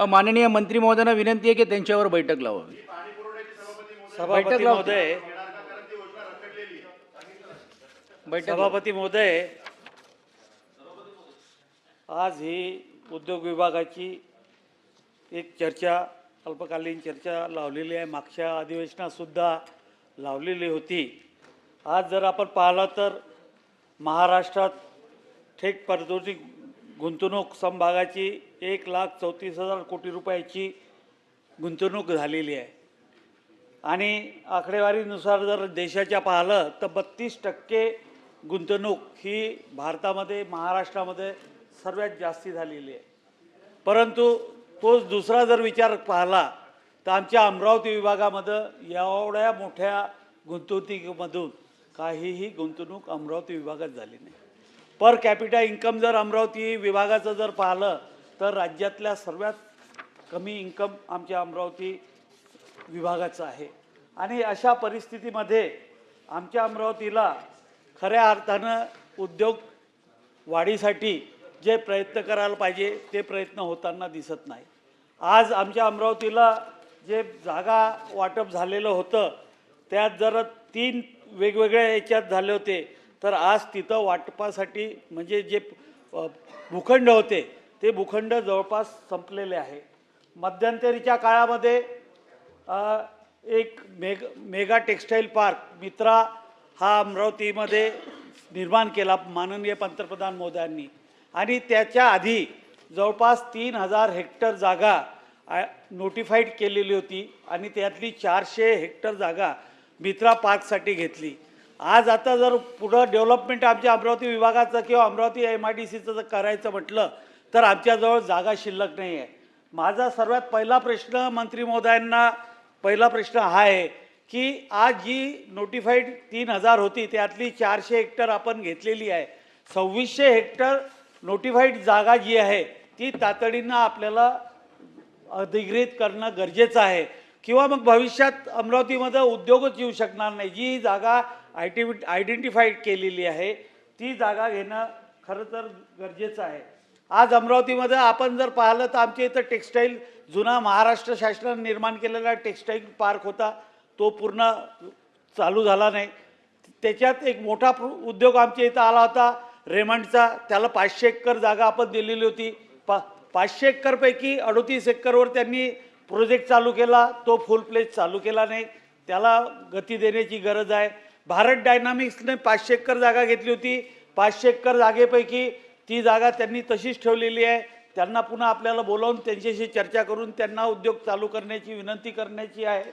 माननीय मंत्री महोदयांना विनंती आहे की त्यांच्यावर बैठक लावावी. सभापती महोदय, सभापती महोदय, आज ही उद्योग विभागाची एक चर्चा, अल्पकालीन चर्चा लावलेली आहे. मागच्या अधिवेशनात सुद्धा लावलेली होती. आज जर आपण पाहिलं तर महाराष्ट्रात थेट परदेशी गुंतवणूक समभागाची 1,34,000 कोटी रुपयाची गुंतवणूक झालेली आहे. आणि आकडेवारीनुसार जर देशाच्या पाहिलं तर 32% गुंतवणूक ही भारतामध्ये, महाराष्ट्रामध्ये सर्वात जास्ती झालेली आहे. परंतु तोच दुसरा जर विचार पाहिला तर आमच्या अमरावती विभागामध्ये एवढ्या मोठ्या गुंतवणुकीमधून काहीही गुंतवणूक अमरावती विभागात झाली नाही. पर कॅपिटा इन्कम जर अमरावती विभागाचं जर पाहिलं तर राज्यातल्या सर्वात कमी इन्कम आमच्या अमरावती विभागाचं आहे. आणि अशा परिस्थितीमध्ये आमच्या अमरावतीला खऱ्या अर्थानं उद्योग वाढीसाठी जे प्रयत्न करायला पाहिजे ते प्रयत्न होताना दिसत नाही. आज आमच्या अमरावतीला जे जागा वाटप झालेलं होतं त्यात जर 3 वेगवेगळ्या याच्यात झाले होते तर आज तिथं वाटपासाठी म्हणजे जे भूखंड होते ते भूखंड जवळपास संपलेले आहे. मध्यंतरीच्या काळामध्ये एक मेगा टेक्स्टाईल पार्क मित्रा हा अमरावतीमध्ये निर्माण केला माननीय पंतप्रधान मोदयांनी. आणि त्याच्या आधी जवळपास 3,000 हेक्टर जागा नोटिफाईड केलेली होती आणि त्यातली 400 हेक्टर जागा मित्रा पार्कसाठी घेतली. आज आता जर पुढं डेव्हलपमेंट आमच्या अमरावती विभागाचं किंवा अमरावती MIDCचं जर करायचं म्हटलं तर आमच्याजवळ जागा शिल्लक नाही आहे. माझा सर्वात पहिला प्रश्न मंत्री महोदयांना पहिला प्रश्न हा आहे की आज जी नोटिफाईड 3,000 होती त्यातली 400 हेक्टर आपण घेतलेली आहे. 2600 हेक्टर नोटिफाईड जागा जी आहे ती तातडीनं आपल्याला अधिग्रहित करणं गरजेचं आहे. किंवा मग भविष्यात अमरावतीमध्ये उद्योगच येऊ शकणार नाही. जी जागा आयडेंटिफाईड केलेली आहे ती जागा घेणं खरं तर गरजेचं आहे. आज अमरावतीमध्ये आपण जर पाहिलं तर आमच्या इथं टेक्स्टाईल जुना महाराष्ट्र शासनाने निर्माण केलेला टेक्स्टाईल पार्क होता तो पूर्ण चालू झाला नाही. त्याच्यात एक मोठा उद्योग आमच्या इथं आला होता रेमंडचा. त्याला 500 एकर जागा आपण दिलेली होती. 500 एकरपैकी 38 एकरवर त्यांनी प्रोजेक्ट चालू केला. तो फुल प्लेज चालू केला नाही. त्याला गती देण्याची गरज आहे. भारत डायनामिक्सने 500 एकर जागा घेतली होती. 500 एकर जागेपैकी ती जागा त्यांनी तशीच ठेवलेली आहे. त्यांना पुन्हा आपल्याला बोलावून त्यांच्याशी चर्चा करून त्यांना उद्योग चालू करण्याची विनंती करण्याची आहे.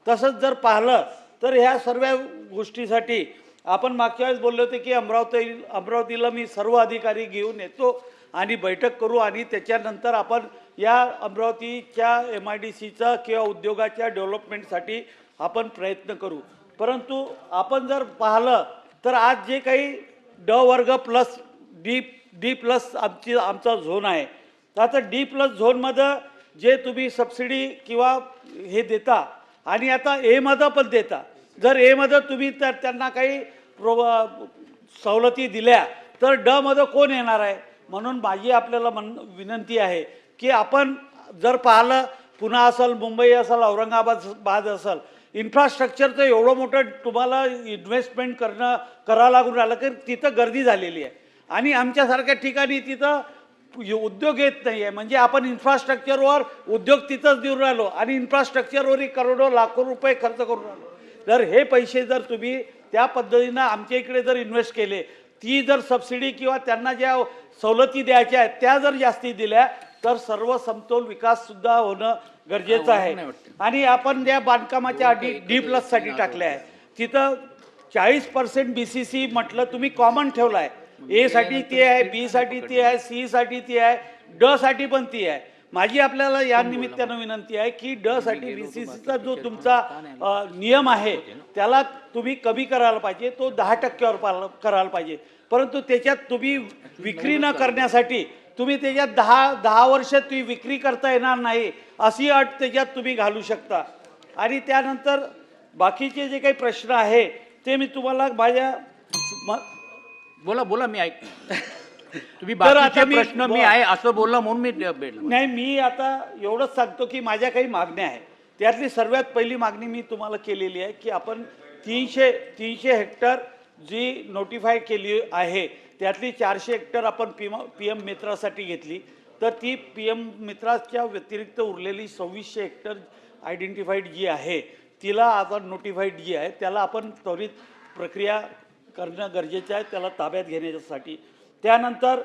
तसंच जर पाहिलं तर ह्या सर्व गोष्टीसाठी आपण मागच्या वेळेस बोलले होते की अमरावतीला मी सर्व अधिकारी घेऊन येतो आणि बैठक करू आणि त्याच्यानंतर आपण या अमरावतीच्या MIDCचा किंवा उद्योगाच्या डेव्हलपमेंटसाठी आपण प्रयत्न करू. परंतु आपण जर पाहिलं तर आज जे काही ड वर्ग प्लस डी प्लस आमचा झोन आहे तर आता D+ झोनमध्ये जे तुम्ही सबसिडी किंवा हे देता आणि आता Aमध्ये पण देता. जर Aमध्ये तुम्ही तर त्यांना काही सवलती दिल्या तर Dमध्ये कोण येणार आहे. म्हणून माझी आपल्याला विनंती आहे की आपण जर पाहिलं पुणे असेल, मुंबई असेल, औरंगाबाद असेल, इन्फ्रास्ट्रक्चरचं एवढं मोठं तुम्हाला इन्व्हेस्टमेंट करावं लागून राहिलं की तिथं गर्दी झालेली आहे. आणि आमच्यासारख्या ठिकाणी तिथं उद्योग येत नाही आहे. म्हणजे आपण इन्फ्रास्ट्रक्चरवर उद्योग तिथंच देऊन राहिलो आणि इन्फ्रास्ट्रक्चरवर करोडो लाखो रुपये खर्च करून राहिलो. जर हे पैसे जर तुम्ही त्या पद्धतीनं आमच्या इकडे जर इन्व्हेस्ट केले, ती जर सबसिडी किंवा त्यांना ज्या सवलती द्यायच्या आहेत त्या जर जास्ती दिल्या तर सर्व समतोल विकाससुद्धा होणं गरजेचं आहे. आणि आपण ज्या बांधकामाच्या D+ साठी टाकल्या आहे तिथं 40% BCC म्हटलं तुम्ही कॉमन ठेवलं आहे. A साठी ती आहे, B साठी ती आहे, C साठी ती आहे, D साठी पण ती आहे. माझी आपल्याला या निमित्तानं विनंती आहे की D साठी BCCचा जो तुमचा नियम आहे त्याला तुम्ही कमी करायला पाहिजे. तो 10% करायला पाहिजे. परंतु त्याच्यात तुम्ही विक्री न करण्यासाठी तुम्ही त्याच्यात 10 वर्ष तुम्ही विक्री करता येणार नाही अशी अट त्याच्यात तुम्ही घालू शकता. आणि त्यानंतर बाकीचे जे काही प्रश्न आहे ते मी तुम्हाला माझ्या बोला मी ऐक तुम्ही तर आता बाकीचे प्रश्न मी आहे असं बोलला म्हणून मी भेटलो. नाही, मी आता एवढंच सांगतो की माझ्या काही मागण्या आहेत. त्यातली सर्वात पहिली मागणी मी तुम्हाला केलेली आहे की आपण 300 हेक्टर जी नोटिफाय केली आहे त्यातली 400 हेक्टर आपण पी एम मित्रासाठी घेतली, तर ती पी एम मित्राच्या व्यतिरिक्त उरलेली 2600 हेक्टर आयडेंटिफाईड जी आहे तिला आपण नोटिफाईड जी आहे त्याला आपण त्वरित प्रक्रिया करणं गरजेचं आहे, त्याला ताब्यात घेण्यासाठी. त्यानंतर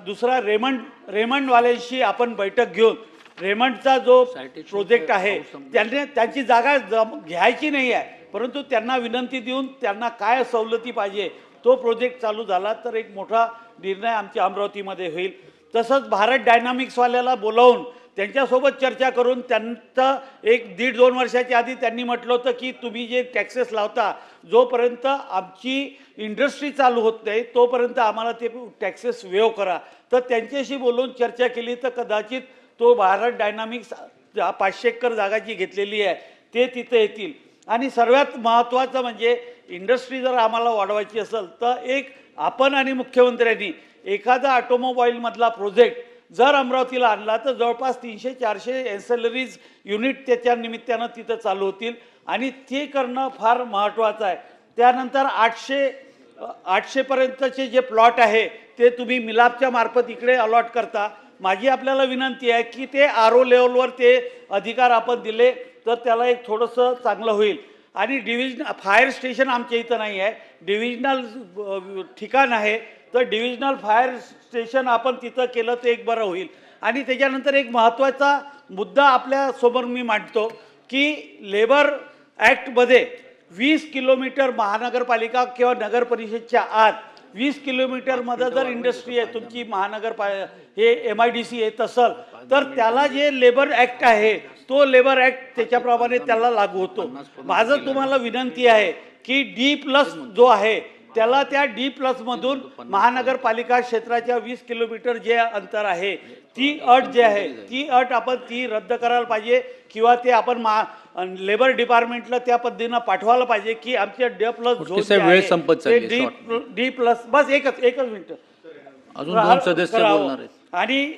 दुसरा रेमंडवाल्यांशी आपण बैठक घेऊन रेमंडचा जो प्रोजेक्ट आहे त्यांची जागा घ्यायची नाही आहे, परंतु त्यांना विनंती देऊन त्यांना काय सवलती पाहिजे तो प्रोजेक्ट चालू झाला तर एक मोठा निर्णय आमच्या अमरावतीमध्ये होईल. तसंच भारत डायनामिक्सवाल्याला बोलावून त्यांच्यासोबत चर्चा करून त्यांचं 1-1.5-2 वर्षाच्या आधी त्यांनी म्हटलं होतं की तुम्ही जे टॅक्सेस लावता जोपर्यंत आमची इंडस्ट्री चालू होत नाही तोपर्यंत आम्हाला ते टॅक्सेस वेव करा. तर त्यांच्याशी बोलून चर्चा केली तर कदाचित तो भारत डायनामिक्स 500 एकर जागा जी घेतलेली आहे ते तिथं येतील. आणि सर्वात महत्त्वाचं म्हणजे इंडस्ट्री जर आम्हाला वाढवायची असेल तर एक आपण आणि मुख्यमंत्र्यांनी एखादा ऑटोमोबाईलमधला प्रोजेक्ट जर अमरावतीला आणला तर जवळपास 300-400 एन्सेलरीज युनिट त्याच्या निमित्तानं तिथं चालू होतील आणि ते करणं फार महत्त्वाचं आहे. त्यानंतर 800पर्यंतचे जे प्लॉट आहे ते तुम्ही मिलापच्या मार्फत इकडे अलॉट करता. माझी आपल्याला विनंती आहे की ते RO लेवलवर ते अधिकार आपण दिले तर त्याला एक थोडंसं चांगलं होईल. आणि फायर स्टेशन आमच्या इथं नाही आहे, डिव्हिजनल ठिकाण आहे, तर डिव्हिजनल फायर स्टेशन आपण तिथं केलं तर एक बरं होईल. आणि त्याच्यानंतर एक महत्त्वाचा मुद्दा आपल्यासमोर मी मांडतो की लेबर ॲक्टमध्ये 20 किलोमीटर महानगरपालिका किंवा नगर परिषदच्या आत 20 किलोमीटरमध्ये जर इंडस्ट्री आहे तुमची हे MIDC येत असेल तर त्याला जे लेबर ॲक्ट आहे तो लेबर ॲक्ट त्याच्याप्रमाणे त्याला लागू होतो. माझं तुम्हाला विनंती आहे की D+ जो आहे त्याला त्या D+मधून महानगरपालिका क्षेत्राच्या 20 किलोमीटर जे अंतर आहे ती अट जे आहे ती अट आपण ती रद्द करायला पाहिजे किंवा ते आपण लेबर डिपार्टमेंटला त्या पद्धतीनं पाठवायला पाहिजे की आमच्या D+ वेळ संपत चालली, D+ बस एकच मिनिट अजून 2 सदस्य बोलणार आहेत. आणि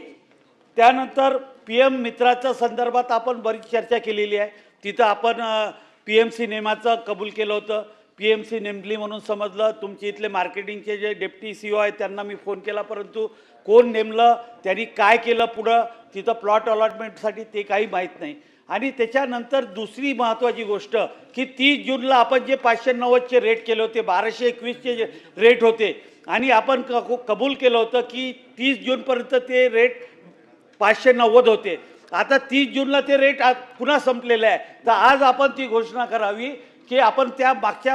त्यानंतर PM मित्राच्या संदर्भात आपण बरीच चर्चा केलेली आहे. तिथं आपण PMC नेमाचं कबूल केलं होतं, PMC नेमली म्हणून समजलं. तुमचे इथले मार्केटिंगचे जे डेप्टी CEO आहेत त्यांना मी फोन केला, परंतु कोण नेमलं त्यांनी काय केलं पुढं तिथं प्लॉट अलॉटमेंटसाठी ते काही माहीत नाही. आणि त्याच्यानंतर दुसरी महत्त्वाची गोष्ट की 30 जूनला आपण जे 590चे रेट केले होते 1221चे जे रेट होते आणि आपण कबूल केलं होतं की 30 जूनपर्यंत ते रेट 590 होते. आता 30 जूनला ते रेट पुन्हा संपलेलं आहे. तर आज आपण ती घोषणा करावी की आपण त्या मागच्या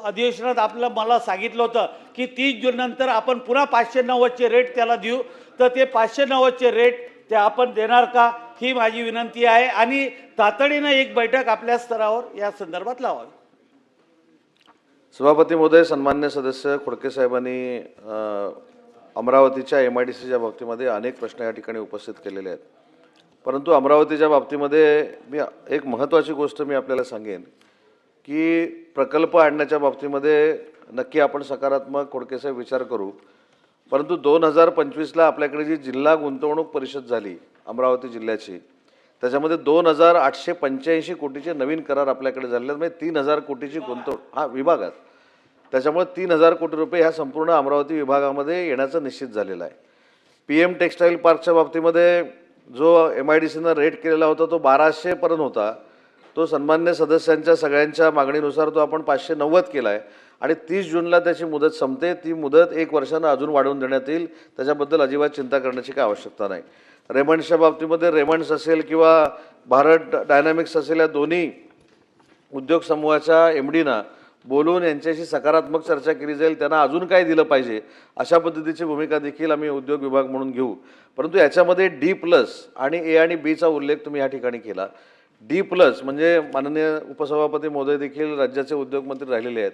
अधिवेशनात मला सांगितलं होतं की 30 जूननंतर आपण पुन्हा 590चे रेट त्याला देऊ, तर ते 590चे रेट ते आपण देणार का ही माझी विनंती आहे. आणि तातडीनं एक बैठक आपल्या स्तरावर या संदर्भात लावावी. सभापती महोदय, सन्मान्य सदस्य खोडके साहेबांनी अमरावतीच्या MIDCच्या बाबतीमध्ये अनेक प्रश्न या ठिकाणी उपस्थित केलेले आहेत. परंतु अमरावतीच्या बाबतीमध्ये मी एक महत्त्वाची गोष्ट मी आपल्याला सांगेन की प्रकल्प आणण्याच्या बाबतीमध्ये नक्की आपण सकारात्मक खोडके साहेब विचार करू. परंतु 2025ला आपल्याकडे जी जिल्हा गुंतवणूक परिषद झाली अमरावती जिल्ह्याची त्याच्यामध्ये 2885 कोटीचे नवीन करार आपल्याकडे झालेले आहेत. म्हणजे 3000 कोटीची गुंतवणूक विभागात, त्याच्यामुळे 3000 कोटी रुपये ह्या संपूर्ण अमरावती विभागामध्ये येण्याचं निश्चित झालेलं आहे. PM टेक्स्टाईल पार्कच्या बाबतीमध्ये जो MIDCनं रेट केलेला होता तो 1200पर्यंत होता, तो सन्मान्य सदस्यांच्या सगळ्यांच्या मागणीनुसार तो आपण 590 केला आहे आणि 30 जूनला त्याची मुदत संपते. ती मुदत 1 वर्षानं अजून वाढवून देण्यात येईल, त्याच्याबद्दल अजिबात चिंता करण्याची काही आवश्यकता नाही. रेमंड्सच्या बाबतीमध्ये रेमंड्स असेल किंवा भारत डायनामिक्स असेल या दोन्ही उद्योग समूहाच्या MDना बोलून यांच्याशी सकारात्मक चर्चा केली जाईल, त्यांना अजून काय दिलं पाहिजे अशा पद्धतीची भूमिका देखील आम्ही उद्योग विभाग म्हणून घेऊ. परंतु याच्यामध्ये D+ आणि A आणि Bचा उल्लेख तुम्ही या ठिकाणी केला. D+ म्हणजे माननीय उपसभापती महोदय देखील राज्याचे उद्योगमंत्री राहिलेले आहेत.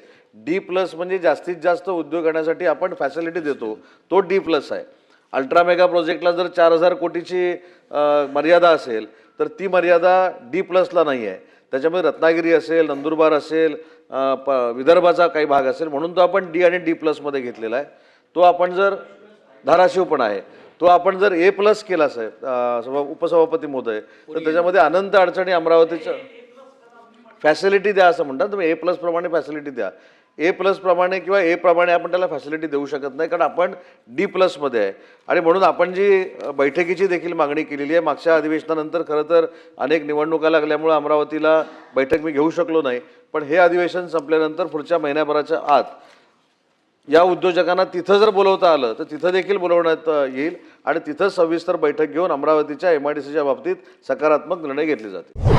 D+ म्हणजे जास्तीत जास्त उद्योग आणण्यासाठी आपण फॅसिलिटी देतो, तो D+ आहे. अल्ट्रा मेगा प्रोजेक्टला जर 4000 कोटीची मर्यादा असेल तर ती मर्यादा D+ला नाही आहे. त्याच्यामध्ये रत्नागिरी असेल, नंदुरबार असेल, विदर्भाचा काही भाग असेल, म्हणून तो आपण D आणि D+मध्ये घेतलेला आहे. तो आपण जर धाराशिव पण आहे. तो आपण जर A+ केला साहेब उपसभापती महोदय, तर त्याच्यामध्ये अनंत अडचणी अमरावतीच्या फॅसिलिटी द्या असं म्हणतात. तुम्ही A+ प्रमाणे फॅसिलिटी द्या. A+ प्रमाणे किंवा A प्रमाणे आपण त्याला फॅसिलिटी देऊ शकत नाही, कारण आपण D+ मध्ये आहे. आणि म्हणून आपण जी बैठकीची देखील मागणी केलेली आहे. मागच्या अधिवेशनानंतर खरं तर अनेक निवडणुका लागल्यामुळे अमरावतीला बैठक मी घेऊ शकलो नाही, पण हे अधिवेशन संपल्यानंतर पुढच्या महिन्याभराच्या आत या उद्योजकांना तिथं जर बोलवता आलं तर तिथं देखील बोलवण्यात येईल आणि तिथं सविस्तर बैठक घेऊन अमरावतीच्या MIDCच्या बाबतीत सकारात्मक निर्णय घेतले जातील.